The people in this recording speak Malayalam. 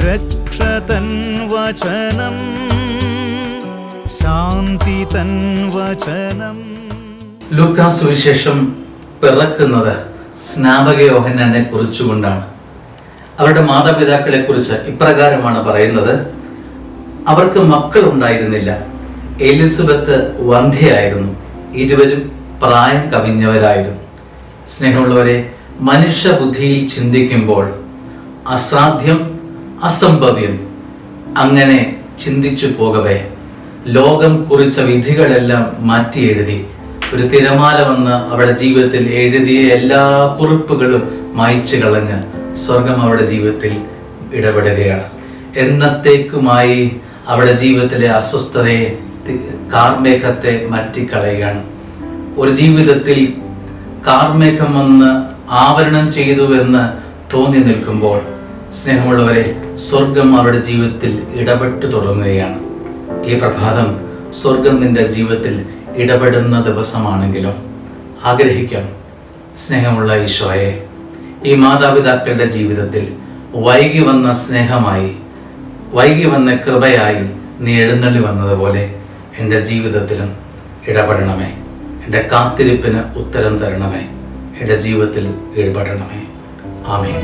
രക്ഷതൻ വചനം, ശാന്തി തൻ വചനം. ലൂക്കാസ് സുവിശേഷം പിറക്കുന്നത് സ്നാപക യോഹന്നാനെ കുറിച്ചുകൊണ്ടാണ്. അവരുടെ മാതാപിതാക്കളെ കുറിച്ച് ഇപ്രകാരമാണ് പറയുന്നത്: അവർക്ക് മക്കൾ ഉണ്ടായിരുന്നില്ല. എലിസബത്ത് വന്ധ്യയായിരുന്നു. ഇരുവരും പ്രായം കവിഞ്ഞവരായിരുന്നു. സ്നേഹമുള്ളവരെ, മനുഷ്യബുദ്ധിയിൽ ചിന്തിക്കുമ്പോൾ അസാധ്യം, അസംഭവ്യം അങ്ങനെ ചിന്തിച്ചു പോകവേ ലോകം കുറിച്ച വിധികളെല്ലാം മാറ്റി എഴുതി. ഒരു തിരമാല വന്ന് അവരുടെ ജീവിതത്തിൽ എഴുതിയ എല്ലാ കുറിപ്പുകളും മായ്ച്ചു കളഞ്ഞ് സ്വർഗം അവരുടെ ജീവിതത്തിൽ ഇടപെടുകയാണ്. എന്നത്തേക്കുമായി അവരുടെ ജീവിതത്തിലെ അസ്വസ്ഥതയെ, കാർമേഘത്തെ മാറ്റിക്കളയുകയാണ്. ഒരു ജീവിതത്തിൽ കാർമേഘം വന്ന് ആവരണം ചെയ്തു എന്ന് തോന്നി നിൽക്കുമ്പോൾ സ്നേഹമുള്ളവരെ, സ്വർഗം അവരുടെ ജീവിതത്തിൽ ഇടപെട്ടു തുടങ്ങുകയാണ്. ഈ പ്രഭാതം സ്വർഗം നിന്റെ ജീവിതത്തിൽ ഇടപെടുന്ന ദിവസമാണെങ്കിലും ആഗ്രഹിക്കാം, സ്നേഹമുള്ള ഈശോയെ, ഈ മാതാപിതാക്കളുടെ ജീവിതത്തിൽ വൈകി വന്ന സ്നേഹമായി, വൈകി വന്ന കൃപയായി നീ എഴുന്നള്ളി വന്നതുപോലെ എൻ്റെ ജീവിതത്തിലും ഇടപെടണമേ. എൻ്റെ കാത്തിരിപ്പിന് ഉത്തരം തരണമേ. എൻ്റെ ജീവിതത്തിൽ ഇടപെടണമേ. ആമേൻ.